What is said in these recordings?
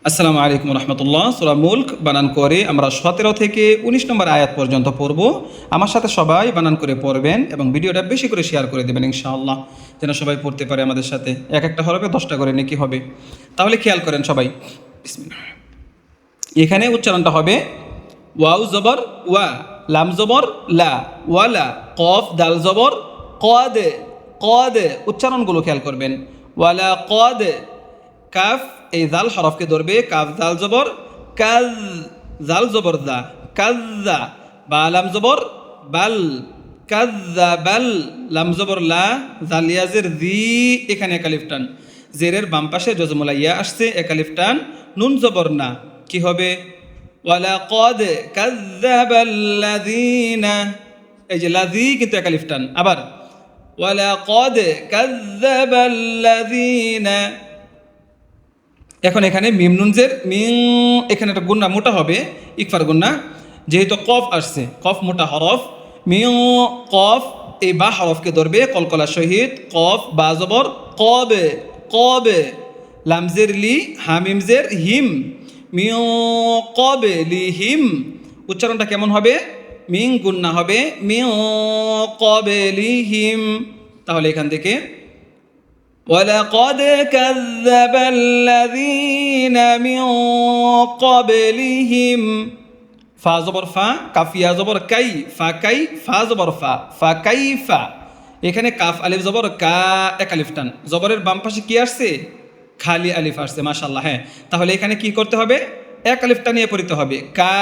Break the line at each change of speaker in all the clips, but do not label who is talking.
আসসালামু আলাইকুম রহমতুল্লাহ। সূরা মুলক বানান করে আমরা 17 থেকে 19 নম্বর আয়াত পর্যন্ত পড়ব। আমার সাথে সবাই বানান করে পড়বেন এবং ভিডিওটা বেশি করে শেয়ার করে দেবেন ইনশাআল্লাহ, যেন সবাই পড়তে পারে আমাদের সাথে। এক একটা হরফে 10টা করে নেকি হবে। তাহলে খেয়াল করেন সবাই। বিসমিল্লাহ। এখানে উচ্চারণটা হবে ওয়াও জবর ওয়া, লাম জবর লা, ওয়ালা, কফ দাল জবর কদ, কদ। উচ্চারণগুলো খেয়াল করবেন। ওয়ালা কদ, কাফ এই জাল হরফকে ধরবে, কাফ জাল জবর কাজ, জাল জবর দা, কাজ্জা। বা লাম জবর বাল, কাজ্জা বাল, লাম জবর লা, জালিয়াজের জি, এখানে একালিফ টান। জেরের বাম পাশে জজমুলা ইয়া আসছে, একালিফ টান। নুন জবর না, কি হবে? ওয়ালাকাদ কাযযাবাল্লাযীনা, এই যে লাযী কিন্তু একালিফ টান। আবার ওয়ালাকাদ কাযযাবাল্লাযীনা। এখন এখানে মিম নুন জের মিং, এখানে একটা গুন্না মোটা হবে, ইকফার গুন্না, যেহেতু কফ আসছে, কফ মোটা হরফ। মিং কফ, এই বা হরফকে ধরবে কলকলা সহিত, কফ বা জবর কবে, কবে। লামজের লি, হামিম জের হিম, মিং কবে লি হিম। উচ্চারণটা কেমন হবে? মিং গুন্না হবে, মিং কবে লি হিম। তাহলে এখান থেকে وَلَقَدْ كَذَّبَ الَّذِينَ مِن قَبْلِهِمْ। ফা জবর ফা, কাফিয়া জবর কাই, ফা কাই, ফা জবর ফা, ফা কাই ফা। এখানে কাফ আলিফ জবর কা, এক আলিফ টান। জবরের বাম পাশে কি আসছে? খালি আলিফ আসছে, মাশাআল্লাহ। হ্যাঁ, তাহলে এখানে কি করতে হবে? এক আলিফ টানিয়ে পড়তে হবে। কা,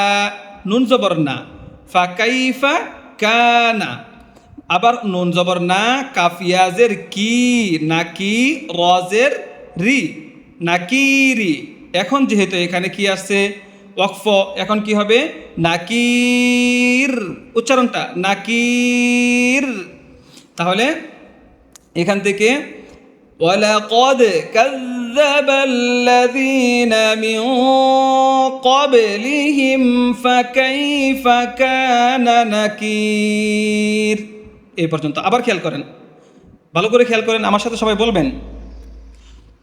নুন জবর না, ফা কাইফা কানা। আবার নুন জবর না, কাফিয়াজের কি, নাকি, রজের রি, নাকিরি। এখন যেহেতু এখানে কি আসছে? ওয়াকফ, এখন কি হবে? নাকির। উচ্চারণটা নাকির। তাহলে এখান থেকে ওয়ালাকাদ কাযযাবাল্লাযীনা মিন ক্বাবলিহিম ফাকাইফা কানা নাকির। এই পর্যন্ত আবার খেয়াল করেন, ভালো করে খেয়াল করেন, আমার সাথে সবাই বলবেন।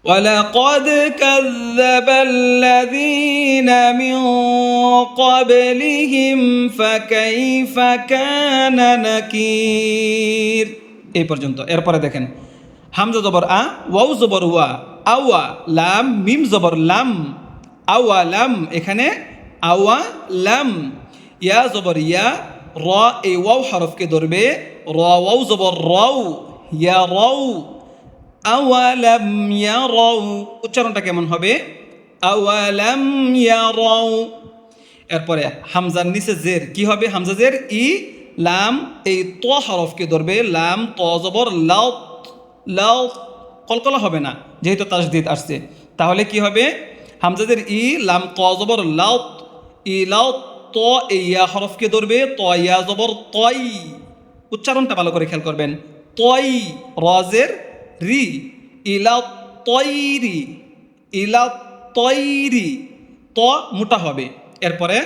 ওয়ালাকাদ কাযযাবাল্লাযীনা মিন ক্বাবলিহিম ফাকাইফা কানা নাকির। এই পর্যন্ত। এরপরে দেখেন, হামজা জবর আ, ওয়াও জবর ওয়া, আওয়া, লাম মিম জবর লাম, আওয়া লাম। এখানে আওয়া লাম। ইয়া জবর ইয়া, র এই ওয়াও হরফকে ধরবে, র ওয়াও জবর রাও, ইয়া রাও, আওয়ালাম ইয়ারাউ। উচ্চারণটা কেমন হবে? আওয়ালাম ইয়ারাউ। এরপরে হামজার নিচে জের, কি হবে? হামজা জের ই, লাম এই ত হরফকে ধরবে, লাম ত জবর লাও, লাও, কলকলা হবে না যেহেতু তাসদিদ আসছে। তাহলে কি হবে? হামজাদের ই, লাম ত জবর লাও, ই লাও ত, এই ইয়া হরফকে ধরবে, ত ইয়া জবর তই। উচ্চারণটা ভালো করে খেয়াল করবেন। তই, রজের রি, ইলা তৈরি, ইলা তৈরি। ত মোটা হবে। এরপরে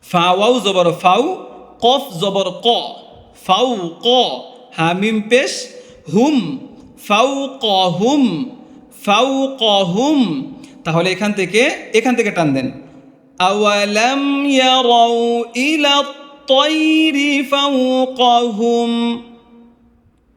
ফা ওয়াও জবর ফাউ, কফ জবর ক, ফাউ ক, হামিম পেশ হুম, ফাউ ক হুম, ফাউ ক হুম। তাহলে এখান থেকে টান দেন। আওয়ালাম ইয়ারাউ ইলা তৈরি ফাওকাহুম।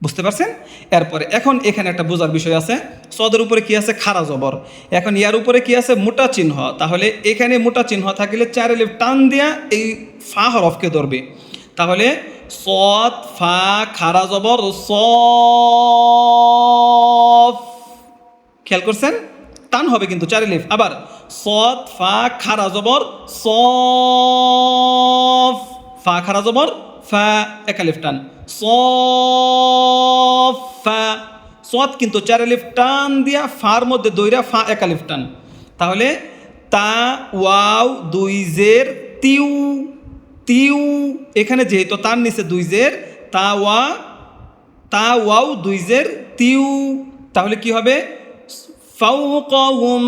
বুঝতে পারছেন? এরপরে এখন এখানে একটা বোঝার বিষয় আছে। সদের উপরে কি আছে? খাড়া জবর। এখন ইয়ার উপরে কি আছে? মোটা চিহ্ন। তাহলে এখানে মোটা চিহ্ন থাকলে 4 আলিফ টান দিয়া এই ফা হরফকে ধরবে। তাহলে সদ ফা খাড়া জবর সফ। খেয়াল করছেন? টান হবে কিন্তু 4 আলিফ। আবার সদ ফা খাড়া জবর সফ, ফা খাড়া জবর ফা, এক আলিফ টান, সফা। সদ কিন্তু 4 আলিফ টান দিয়া ফার মধ্যে দইরা ফা, এক আলিফ টান। তাহলে তা ওয়াও 2 জের তিউ, তিউ। এখানে যেহেতু তার নিচে 2 জের, তা ওয়াও 2 জের তিউ। তাহলে কি হবে? ফাওকাহুম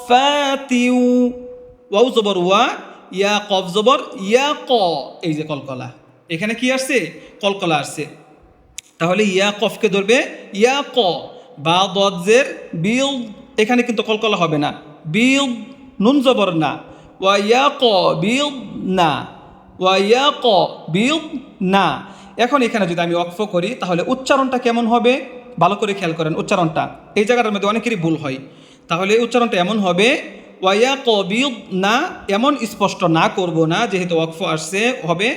সফাতিউ। ওয়াও জবর ওয়া, ইয়া কফ জবর ইয়া ক, এই যে কলকলা, এখানে কি আসছে? কলকলা আসছে। তাহলে ইয়া কফকে ধরবে ইয়া ক, বা দজের বিল, এখানে কিন্তু কলকলা হবে না, বিদ নুন জবর না, ওয়াইয়াক বিদ না, ওয়াইয়াক বিদ না। এখন এখানে যদি আমি ওয়াকফ করি তাহলে উচ্চারণটা কেমন হবে ভালো করে খেয়াল করেন। উচ্চারণটা এই জায়গাটার মধ্যে অনেকেরই ভুল হয়। তাহলে উচ্চারণটা এমন হবে, ওয়াইয়াক বিদ না, এমন স্পষ্ট না করব না, যেহেতু ওয়াকফ আসছে, হবে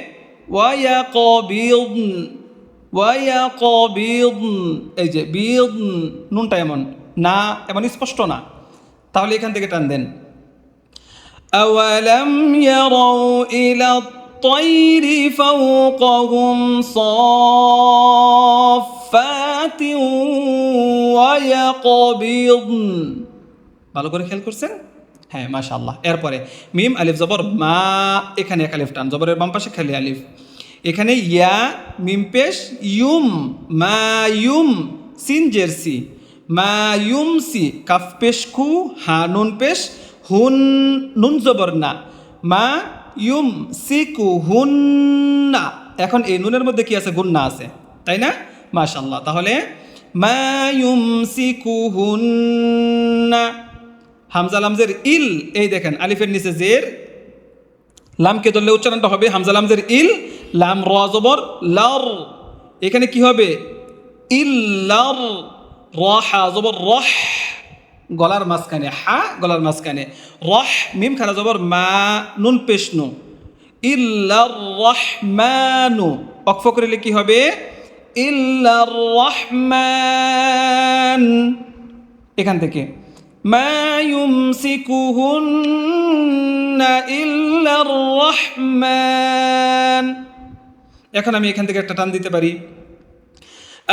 ওয়াইয়াক বিদ, ওয়াইয়াক বিদ। এই যে বিদ নুনটা এমন না, এমন স্পষ্ট না। তাহলে এখান থেকে টান দেন, আওয়ালাম ইয়ারাউ ইলা الطير فوقهم صافات ويقبضن। ভালো করে খেয়াল করছেন? হ্যাঁ, মাশাআল্লাহ। এরপরে মিম আলিফ জবর মা, এখানে এক আলিফ টান, জবরের বাম পাশে খালি আলিফ। এখানে ইয়া মিম পেশ ইউম, মা ইউম, সিন জেরসি, মা ইউম সি, কাফ পেশ কু, হা নুন পেশ হুন, নুন জবর না, মা ইউম সিকু হুন্না। এখন এই নুনের মধ্যে কি আছে? গুন্না আছে, তাই না? মাশাআল্লাহ। তাহলে মা ইউম সিকু হুন্না। হামজা লামজের ইল, এই দেখেন আলিফের নিচে জের, লামকে ধরলে উচ্চারণটা হবে হামজা লামজের ইল, লাম র জবর লার। এখানে কি হবে? ইল্লার, র হা জবর রহ, গলার মাঝখানে, হা গলার মাঝখানে, রহ মিম খারা জবর মা, নুন পেশনু, ইল্লার রহমানু। ওয়াকফ করিলে কি হবে? ইল্লার রহমান। এখান থেকে মা ইউমসিকুহুন্না ইল্লার রহমান। এখন আমি এখান থেকে একটা টান দিতে পারি,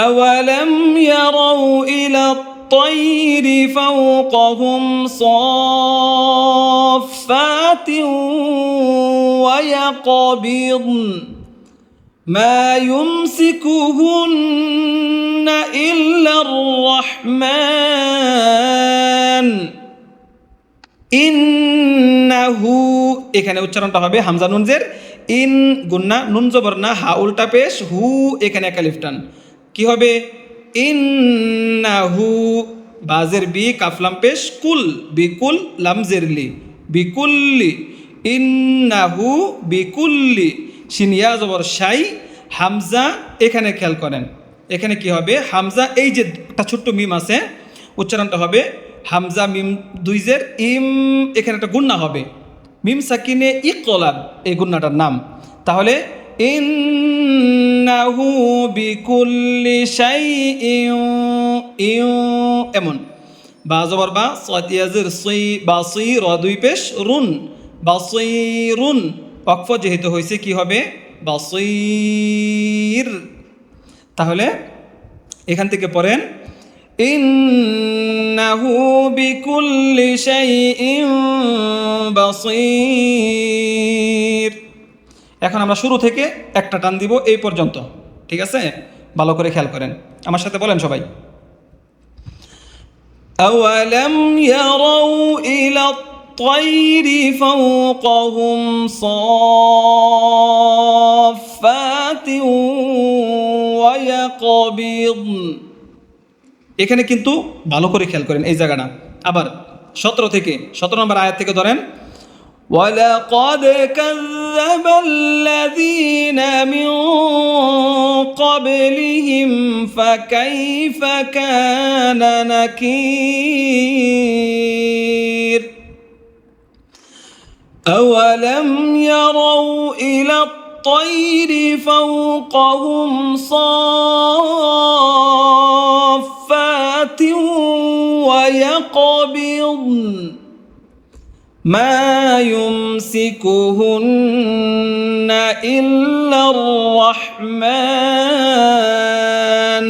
আওয়ালাম ইয়ারাউ ইলা الطير فوقهم صافات ويقبضن ما يمسكهن إلا الرحمن إنه। এখানে উচ্চারণটা হবে হামজা নুন জের, ইন গুন্না, নুন জবর না, হা উল্টা পেশ, হু এখানে এক আলিফ টান, কি হবে? ইন্নাহু, বাজের বি, কাফলাম পেশ কুল, বিকুল লামজেরলি, বিকুল্লি, ইন্নাহু বিকুল্লি, সিনিয়া জবর শাই, হামজা এখানে খেয়াল করেন, এখানে কি হবে? হামজা, এই যে একটা ছোট্ট মিম আছে, উচ্চারণটা হবে হামজা মিম দুই জের ইম, এখানে একটা গুন্না হবে, মিম সাকিনে ইকলাব, এই গুন্নাটার নাম। তাহলে ইন্নাহু বিকুল্লি শাইইন, ইউ এমন, বা জবর বা, সাদ ইয়াজের সই, বাসি র দুই পেশ রুন, বাসিরুন। ওয়াকফ যেহেতু হয়েছে কি হবে? বাসির। তাহলে এখান থেকে পড়েন, ইন্নাহু বিকুল্লি শাইইন বাসির। এখন আমরা শুরু থেকে একটা টান দিব এই পর্যন্ত, ঠিক আছে? ভালো করে খেয়াল করেন, আমার সাথে বলেন সবাই, আওয়ালাম ইয়ারাউ ইলা الطير فوقهم صافات ويقبضن। এখানে কিন্তু ভালো করে খেয়াল করেন এই জায়গাটা। আবার 17 থেকে 17 নম্বর আয়াত থেকে ধরেন, وَلَقَدْ كَذَّبَ الَّذِينَ مِنْ قَبْلِهِمْ فَكَيْفَ كَانَ نَكِيرِ أَوَلَمْ يَرَوْا إِلَى الطَّيْرِ فَوْقَهُمْ صَافَّاتٍ وَيَقْبِضْنَ ما يمسكهن إلا الرحمن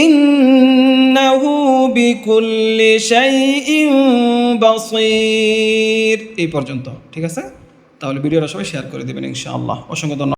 إنه بكل شيء بصير। এই পর্যন্ত, ঠিক আছে? তাহলে ভিডিওটা সবাই শেয়ার করে দেবেন ইনশাআল্লাহ। অসংখ্য ধন্যবাদ।